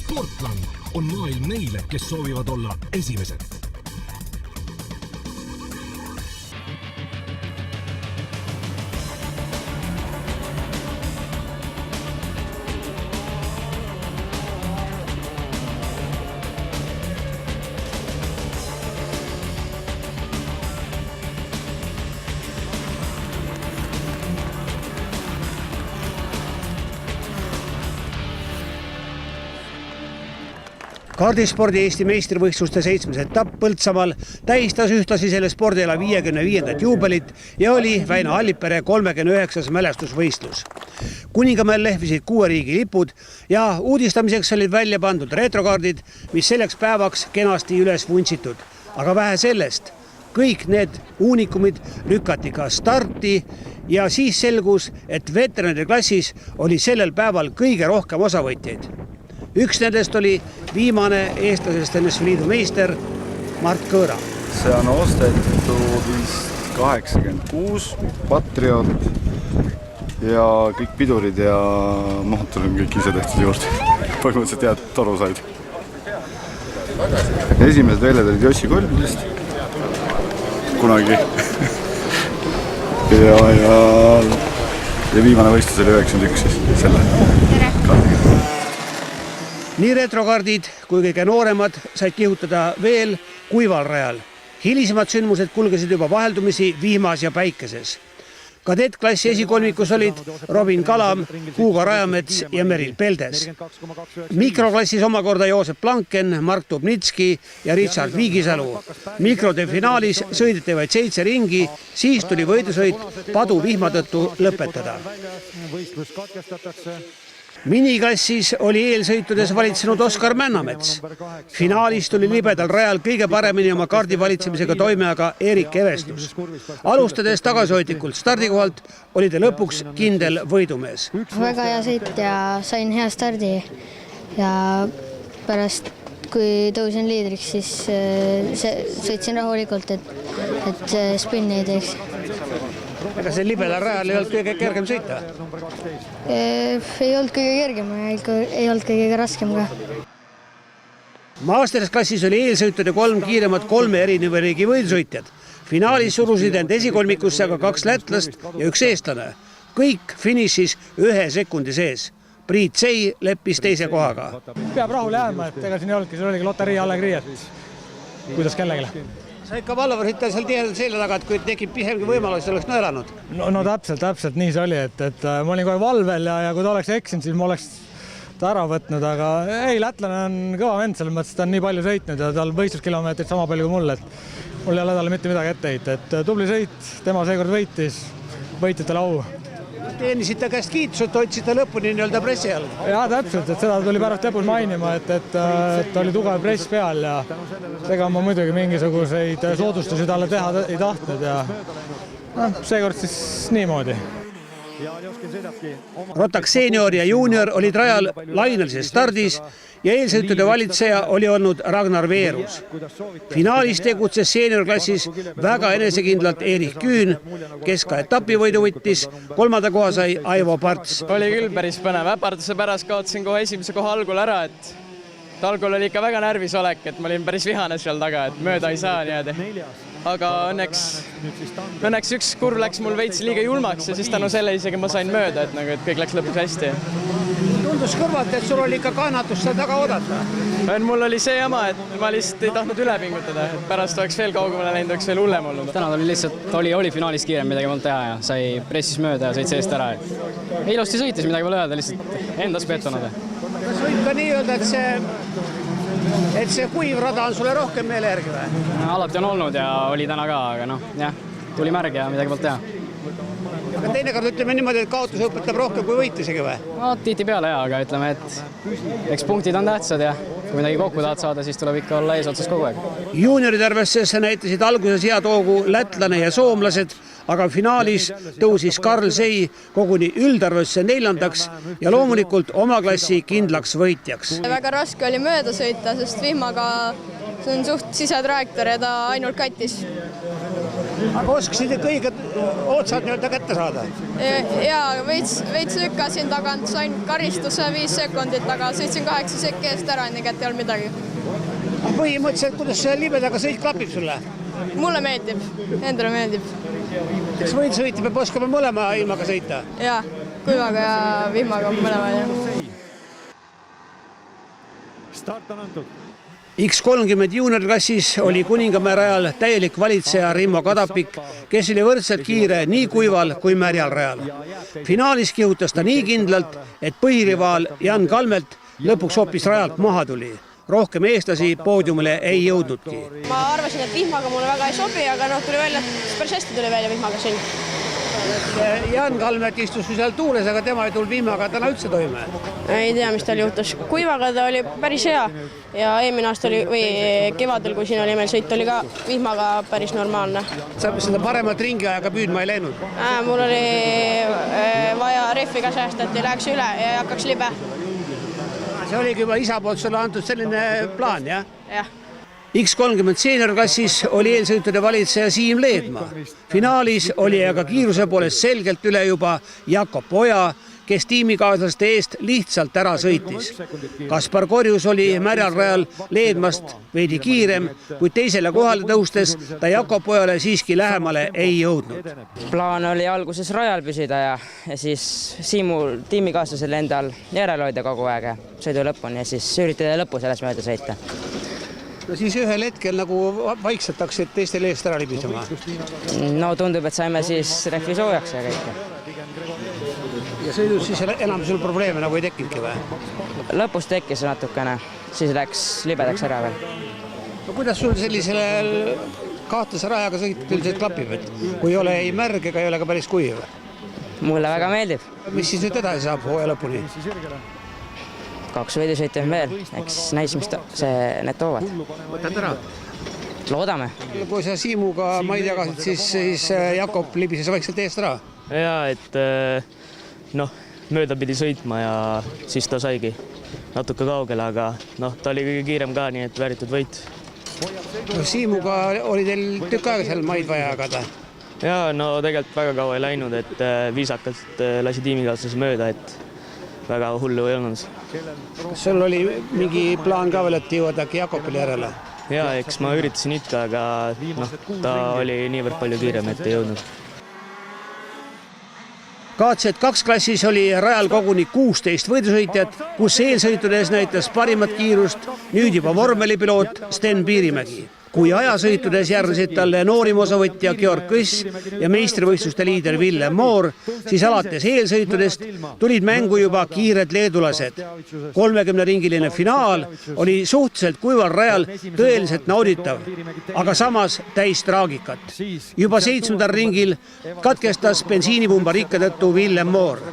Sportland on maailm neile, kes soovivad olla esimesed. Kaardispordi Eesti meistrivõistluste 7. etapp Põltsamaal tähistas ühtlasi selle spordiala 55. juubelit ja oli Väino Allipere 39. mälestusvõistlus. Kuningamäel lehvisid 6 riigi lipud ja uudistamiseks olid välja pandud retrokaardid, mis selleks päevaks kenasti üles vuntsitud. Aga vähe sellest, kõik need uunikumid lükati ka starti ja siis selgus, et veteranide klassis oli sellel päeval kõige rohkem osavõtjaid. Üks nendest oli viimane eestlasest NSV Liidu meister Mart Kõõra. See on ostetud vist 86, Patriot ja kõik pidurid ja mootor on kõik ise tehtud juurde. Põhimõtteliselt head toru said. Esimesed väljad olid Jossi Kolbidest kunagi. ja viimane võistlus oli 91 siis selle kaardiga. Nii retrokaardid kui kõige nooremad said kihutada veel kuival rajal. Hilisemad sündmused kulgesid juba vaheldumisi vihmas ja päikeses. Kadettklassi esikolmikus olid Robin Kalam, Hugo Rajamets ja Meril Peldes. Mikroklassis omakorda Joosep Planken, Mark Dubnitski ja Richard Viigisalu. Mikrode finaalis sõideti vaid 7 ringi, siis tuli võidusõit padu vihma tõttu lõpetada. Miniklassis oli eelsõitudes valitsenud Oskar Männamets. Finaalis tuli libedal rajal kõige paremini oma kaardi valitsemisega toime aga Erik Evestus. Alustades tagasihoidlikult stardikohalt oli ta lõpuks kindel võidumees. Väga hea sõit ja sain hea stardi ja pärast kui tõusin liidriks, siis sõitsin rahulikult, et spinni ei teeks. Ega see libedal rajal ei olnud kõige kergem sõita? Ei olnud kõige kergem, ei olnud kõige raskem ka. Mastersklassis oli eelsõitude 3 kiiremat 3 erineva riigi võidusõitjad. Finaalis surusid end esikolmikusse aga 2 lätlast ja 1 eestlane. Kõik finišis 1 sekundi sees. Priit Sei leppis 2. kohaga. Peab rahule jääma, et ega siin ei olnudki, see oligi loterii allegrii, et kuidas kellegile. Sa ikka valvarsite seal tihedalt selja taga, et kui tekib pisemgi võimalus, oleks nõelanud. No täpselt nii see oli, et ma olin kohe valvel ja kui ta oleks eksinud, siis ma oleks ta ära võtnud, aga ei, lätlane on kõva vend, selles mõttes ta on nii palju sõitnud ja tal võistluskilomeetrid sama palju kui mul, et mul ei ole talle mitte midagi ette heita, et tubli sõit, tema seekord võitis, võitjatele au. Teenisite käest kiitused, hoidsite lõpuni nii-öelda pressi all. Jaa, täpselt, et seda tuli pärast lõpus mainima, et oli tugev press peal ja ega ma muidugi mingisuguseid soodustusi talle teha ei tahtnud ja seekord siis niimoodi. Rotak seenior ja juunior olid rajal lainelises stardis ja eelsõitude valitseja oli olnud Ragnar Veerus. Finaalis tegutses seeniorklassis väga enesekindlalt Erich Küün, kes ka etapivõidu võttis, 3. koha sai Aivo Parts. Oli küll päris põnev, äparduse pärast kaotsin kohe esimese koha algul ära, et algul oli ikka väga närvis olek, et ma olin päris vihane seal taga, et mööda ei saa niimoodi. Aga õnneks üks kurv läks mul veits liiga julmaks ja siis tänu selle isegi ma sain mööda, et kõik läks lõpus hästi. Tundus kõrvalt, et sul oli ikka kannatust seal taga oodata. Mul oli see jama, et ma lihtsalt ei tahtnud üle pingutada, et pärast oleks veel kaugemale läinud, oleks veel hullem olnud. Täna oli lihtsalt, oli finaalis kiirem, midagi polnud teha ja sai pressis mööda ja sõit seest ära. Ilusti sõitis, midagi pole öelda, lihtsalt endas pettunud. Kas võib ka nii öelda, et see kuiv rada on sulle rohkem meele järgi või? Alati on olnud ja oli täna ka, aga jah, tuli märg ja midagi polnud teha. Aga teinekord ütleme niimoodi, et kaotus õpetab rohkem kui võit isegi või? No tihti peale aga ütleme, et eks punktid on tähtsad ja kui midagi kokku tahad saada, siis tuleb ikka olla eesotsas kogu aeg. Juunioride arvesse näitasid alguses head hoogu lätlane ja soomlased, aga finaalis tõusis Karl Sei koguni üldarvesse 4. ja loomulikult oma klassi kindlaks võitjaks. Väga raske oli mööda sõita, sest vihmaga see on suht sisetrajektoor ja ta ainult kattis. aga oskasid kõige otsad nii-öelda kätte saada? Jaa, veits lükkasin tagant, sain karistuse 5 sekundit, aga sõitsin 8 sekki eest ära, enne kätte ei olnud midagi. Põhimõtteliselt, kuidas see libedaga sõit klapib sulle? Mulle meeldib, endale meeldib. Kas võidusõitja peab oskama mõlema ilmaga sõita? Jaa, kuivaga ja vihmaga mõlema. Start on antud. X30 juuniorklassis oli Kuningamäe rajal täielik valitseja Rimmo Kadapik, kes oli võrdselt kiire nii kuival kui märjal rajal. Finaalis kihutas ta nii kindlalt, et põhirivaal Jan Kalmelt lõpuks hoopis rajalt maha tuli. Rohkem eestlasi poodiumile ei jõudnudki. Ma arvasin, et vihmaga mulle väga ei sobi, aga tuli välja, päris hästi tuli välja vihmaga siin. Jan Kalmet istus seal tuules, aga tema ei tulnud vihmaga täna üldse toime. Ei tea, mis tal juhtus. Kuivaga ta oli päris hea ja eelmine aasta oli, või kevadel, kui siin oli meil sõit, oli ka vihmaga päris normaalne. Sa seda paremat ringi ajaga püüdma ei läinud? Mul oli vaja rehviga säästa, et ei läheks üle ja ei hakkaks libe. See oligi juba isa poolt sulle antud selline plaan, jah? Jah. X30 seeniorklassis oli eelsõitude valitseja Siim Leedmaa. Finaalis oli aga kiiruse poolest selgelt üle juba Jakob Oja, kes tiimikaaslaste eest lihtsalt ära sõitis. Kaspar Korjus oli märjal rajal Leedmast veidi kiirem, kuid teisele kohale tõustes ta Jakob Ojale siiski lähemale ei jõudnud. Plaan oli alguses rajal püsida ja siis Siimu tiimikaaslasel endal järele hoida kogu aeg ja sõidu lõpuni ja siis üritada lõpu selles mööda sõita. No siis ühel hetkel nagu vaikselt hakkasid teistel eest ära libisema. No tundub, et saime siis rehvi soojaks ja kõike. Ja sõidus siis enam sul probleeme nagu ei tekkinudki või? Lõpus tekkis natukene, siis läks libedaks ära veel. No kuidas sul sellisele kahtlase rajaga sõit üldiselt klapib, et kui ei ole ei märg ega ei ole ka päris kuiv? Mulle väga meeldib. Mis siis nüüd edasi saab hooaja lõpuni? 2 võidusõitu on veel, eks näis, mis need toovad. Võtad ära? Loodame. Kui sa Siimuga maid jagasid, siis Jakob libises vaikselt eest ära? Jaa, et mööda pidi sõitma ja siis ta saigi natuke kaugele, aga ta oli kõige kiirem ka, nii et vääritud võit. Siimuga oli teil tükk aega seal maid vaja jagada? Jaa, tegelikult väga kaua ei läinud, et viisakalt lasi tiimikaaslase mööda, et väga hullu ei olnud. Kas sul oli mingi plaan ka veel, et jõuad äkki Jakobile järele? Jaa, eks ma üritasin ikka, aga ta oli niivõrd palju kiirem, et ei jõudnud. KZ2 klassis oli rajal koguni 16 võidusõitjat, kus eelsõitudes näitas parimat kiirust nüüd juba vormelipiloot Sten Piirimägi. Kui ajasõitudes järgnesid talle noorim osavõtja Georg Kõss ja meistrivõistluste liider Villem Moor, siis alates eelsõitudest tulid mängu juba kiired leedulased. 30-ringiline finaal oli suhteliselt kuival rajal tõeliselt nauditav, aga samas täis traagikat. Juba 7. ringil katkestas bensiinipumba rikke tõttu Villem Moor.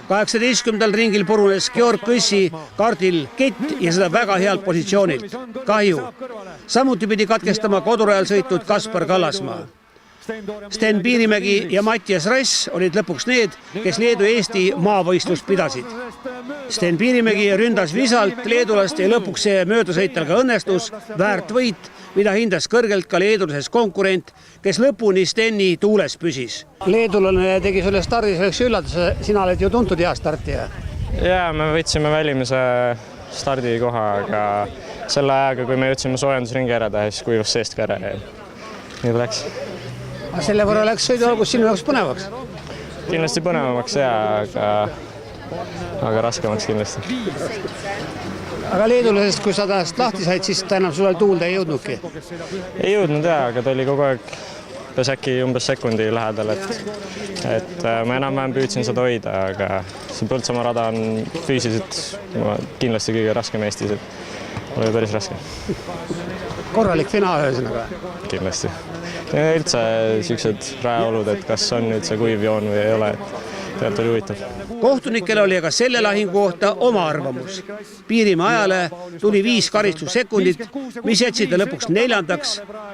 18. ringil purunes Georg Kõssi kaardil kett ja seda väga healt positsioonilt. Kahju. Samuti pidi katkestama kodurajal sõitnud Kaspar Kallasmaa. Sten Piirimägi ja Mattias Rass olid lõpuks need, kes Leedu-Eesti maavõistlust pidasid. Sten Piirimägi ründas visalt leedulast ja lõpuks see möödasõitel ka õnnestus, väärt võit, mida hindas kõrgelt ka leedulases konkurent, kes lõpuni Steni tuules püsis. Leedulane tegi sulle stardis selleks üllatuse, sina oled ju tuntud hea startija. Jaa, me võtsime välimise stardikoha, aga selle ajaga, kui me jõudsime soojendusringi ära teha, siis kuivas seest ka ära ja nii ta läks. Selle võrra läks sõidu algus sinu jaoks põnevaks? Kindlasti põnevamaks, aga raskemaks kindlasti. Aga leedulasest, kui sa tast lahti said, siis ta enam sulle tuulda ei jõudnudki? Ei jõudnud aga ta oli kogu aeg äkki umbes sekundi lähedal, et ma enam-vähem püüdsin seda hoida, aga see Põltsamaa rada on füüsiliselt kindlasti kõige raskem Eestis, et oli päris raske. Korralik finaal ühesõnaga? Kindlasti. Üldse sellised rajaolud, et kas on nüüd see kuiv joon või ei ole, et tegelikult oli huvitav. Kohtunikel oli aga selle lahingu kohta oma arvamus. Piirimaa ajale tuli 5 karistussekundit, mis jätsid lõpuks 4.,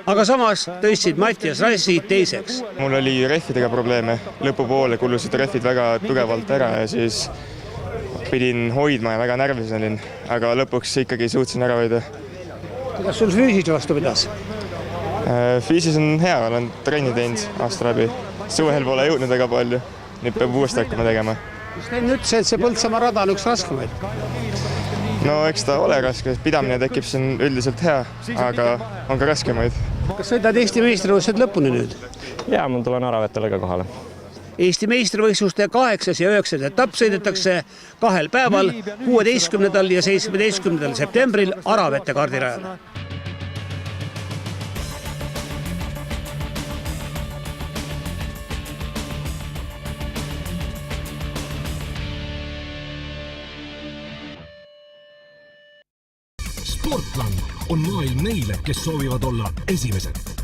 aga samas tõstsid Mattias Rassi teiseks. Mul oli rehvidega probleeme. Lõpupoole kulusid rehvid väga tugevalt ära ja siis pidin hoidma ja väga närvis olin, aga lõpuks ikkagi suutsin ära hoida. Kuidas sul füüsis vastu pidas? Füüsis on hea, olen trenni teinud aasta läbi. Suvehel pole jõudnud väga palju, nüüd peab uuesti hakkama tegema. Kas teil ütles, et see Põltsamaa rada on üks raskemaid? No eks ta ole raske, pidamine tekib siin üldiselt hea, aga on ka raskemaid. Kas sõidad Eesti meistrivõistlused lõpuni nüüd? Jaa, mul tulen Aravetele ka kohale. Eesti meistrivõistluste 8. ja 9. etapp sõidetakse 2 päeval, 16. ja 17. septembril Aravete kardirajal. Sportland on maailm neile, kes soovivad olla esimesed.